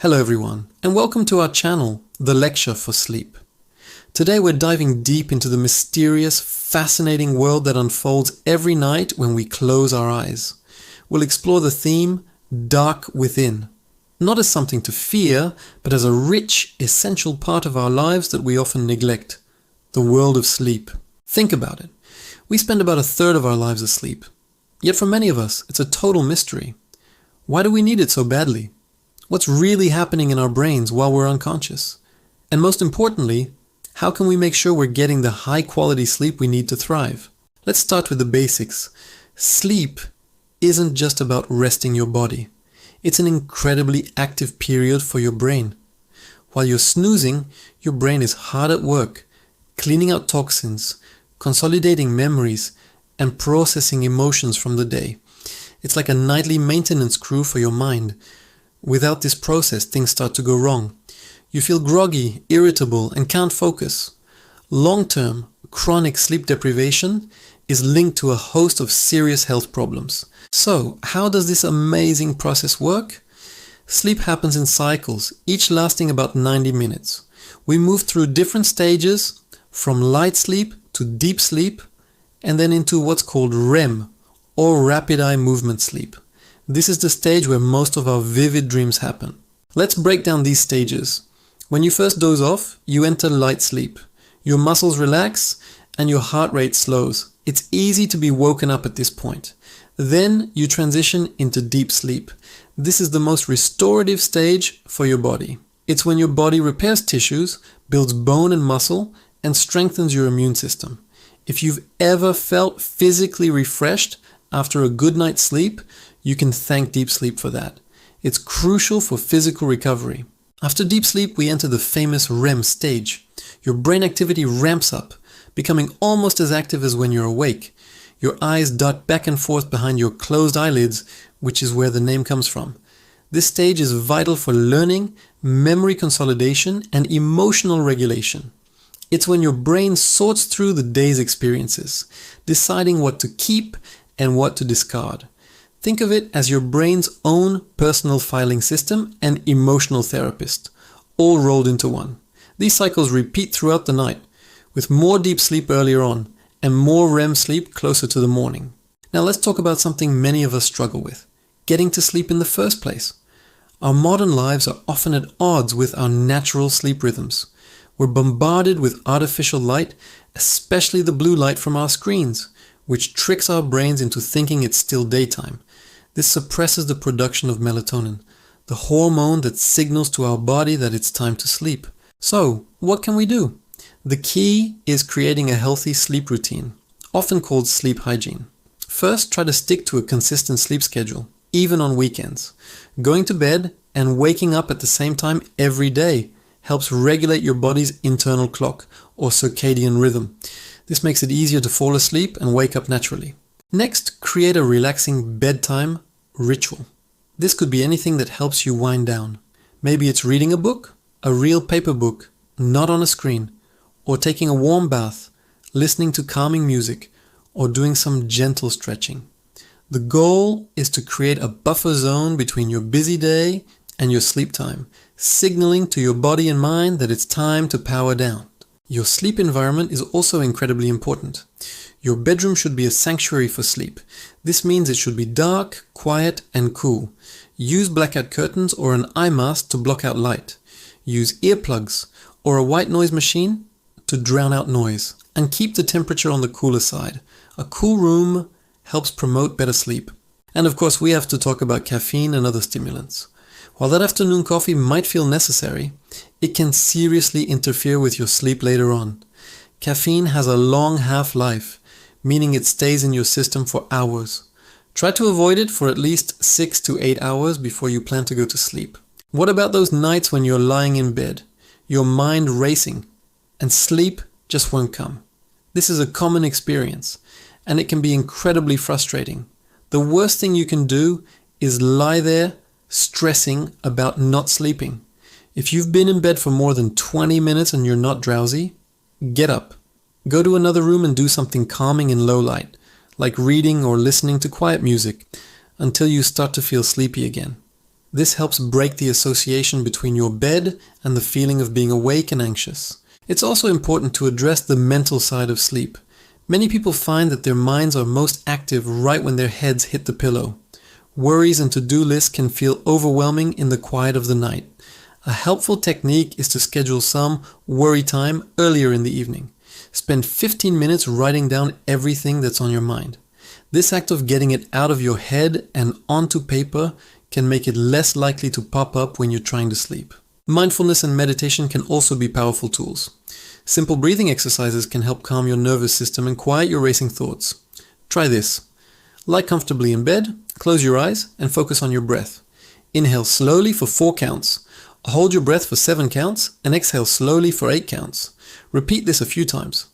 Hello everyone, and welcome to our channel, The Lecture for Sleep. Today we're diving deep into the mysterious, fascinating world that unfolds every night when we close our eyes. We'll explore the theme, Dark Within, not as something to fear, but as a rich, essential part of our lives that we often neglect, the world of sleep. Think about it. We spend about a third of our lives asleep. Yet for many of us, it's a total mystery. Why do we need it so badly? What's really happening in our brains while we're unconscious? And most importantly, how can we make sure we're getting the high-quality sleep we need to thrive? Let's start with the basics. Sleep isn't just about resting your body. It's an incredibly active period for your brain. While you're snoozing, your brain is hard at work, cleaning out toxins, consolidating memories, and processing emotions from the day. It's like a nightly maintenance crew for your mind. Without this process, things start to go wrong. You feel groggy, irritable, and can't focus. Long-term, chronic sleep deprivation is linked to a host of serious health problems. So, how does this amazing process work? Sleep happens in cycles, each lasting about 90 minutes. We move through different stages, from light sleep to deep sleep, and then into what's called REM, or rapid eye movement sleep. This is the stage where most of our vivid dreams happen. Let's break down these stages. When you first doze off, you enter light sleep. Your muscles relax and your heart rate slows. It's easy to be woken up at this point. Then you transition into deep sleep. This is the most restorative stage for your body. It's when your body repairs tissues, builds bone and muscle, and strengthens your immune system. If you've ever felt physically refreshed after a good night's sleep, you can thank deep sleep for that. It's crucial for physical recovery. After deep sleep, we enter the famous REM stage. Your brain activity ramps up, becoming almost as active as when you're awake. Your eyes dart back and forth behind your closed eyelids, which is where the name comes from. This stage is vital for learning, memory consolidation, and emotional regulation. It's when your brain sorts through the day's experiences, deciding what to keep and what to discard. Think of it as your brain's own personal filing system and emotional therapist, all rolled into one. These cycles repeat throughout the night, with more deep sleep earlier on and more REM sleep closer to the morning. Now let's talk about something many of us struggle with, getting to sleep in the first place. Our modern lives are often at odds with our natural sleep rhythms. We're bombarded with artificial light, especially the blue light from our screens, which tricks our brains into thinking it's still daytime. This suppresses the production of melatonin, the hormone that signals to our body that it's time to sleep. So, what can we do? The key is creating a healthy sleep routine, often called sleep hygiene. First, try to stick to a consistent sleep schedule, even on weekends. Going to bed and waking up at the same time every day helps regulate your body's internal clock, or circadian rhythm. This makes it easier to fall asleep and wake up naturally. Next, create a relaxing bedtime ritual. This could be anything that helps you wind down. Maybe it's reading a book, a real paper book, not on a screen, or taking a warm bath, listening to calming music, or doing some gentle stretching. The goal is to create a buffer zone between your busy day and your sleep time, signaling to your body and mind that it's time to power down. Your sleep environment is also incredibly important. Your bedroom should be a sanctuary for sleep. This means it should be dark, quiet, and cool. Use blackout curtains or an eye mask to block out light. Use earplugs or a white noise machine to drown out noise. And keep the temperature on the cooler side. A cool room helps promote better sleep. And of course, we have to talk about caffeine and other stimulants. While that afternoon coffee might feel necessary, it can seriously interfere with your sleep later on. Caffeine has a long half-life, meaning it stays in your system for hours. Try to avoid it for at least 6 to 8 hours before you plan to go to sleep. What about those nights when you're lying in bed, your mind racing, and sleep just won't come? This is a common experience, and it can be incredibly frustrating. The worst thing you can do is lie there stressing about not sleeping. If you've been in bed for more than 20 minutes and you're not drowsy, get up. Go to another room and do something calming in low light, like reading or listening to quiet music, until you start to feel sleepy again. This helps break the association between your bed and the feeling of being awake and anxious. It's also important to address the mental side of sleep. Many people find that their minds are most active right when their heads hit the pillow. Worries and to-do lists can feel overwhelming in the quiet of the night. A helpful technique is to schedule some worry time earlier in the evening. Spend 15 minutes writing down everything that's on your mind. This act of getting it out of your head and onto paper can make it less likely to pop up when you're trying to sleep. Mindfulness and meditation can also be powerful tools. Simple breathing exercises can help calm your nervous system and quiet your racing thoughts. Try this. Lie comfortably in bed, close your eyes, and focus on your breath. Inhale slowly for 4 counts. Hold your breath for 7 counts, and exhale slowly for 8 counts. Repeat this a few times.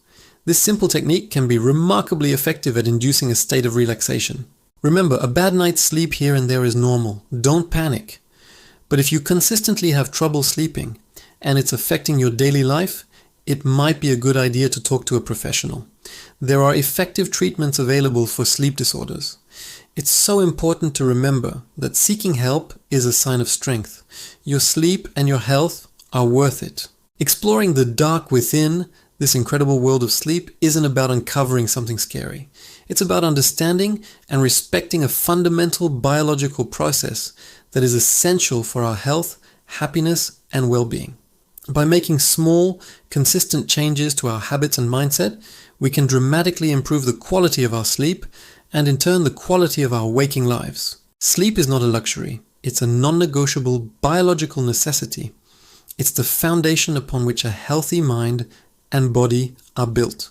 This simple technique can be remarkably effective at inducing a state of relaxation. Remember, a bad night's sleep here and there is normal. Don't panic. But if you consistently have trouble sleeping and it's affecting your daily life, it might be a good idea to talk to a professional. There are effective treatments available for sleep disorders. It's so important to remember that seeking help is a sign of strength. Your sleep and your health are worth it. Exploring the dark within this incredible world of sleep isn't about uncovering something scary. It's about understanding and respecting a fundamental biological process that is essential for our health, happiness, and well-being. By making small, consistent changes to our habits and mindset, we can dramatically improve the quality of our sleep and in turn the quality of our waking lives. Sleep is not a luxury. It's a non-negotiable biological necessity. It's the foundation upon which a healthy mind and body are built.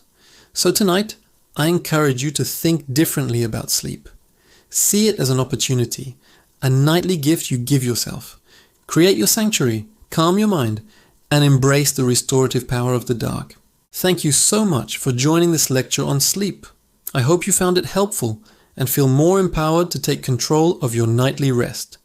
So tonight, I encourage you to think differently about sleep. See it as an opportunity, a nightly gift you give yourself. Create your sanctuary, calm your mind, and embrace the restorative power of the dark. Thank you so much for joining this lecture on sleep. I hope you found it helpful and feel more empowered to take control of your nightly rest.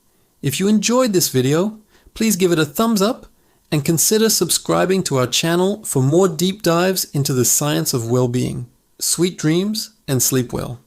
If you enjoyed this video, please give it a thumbs up and consider subscribing to our channel for more deep dives into the science of well-being. Sweet dreams and sleep well.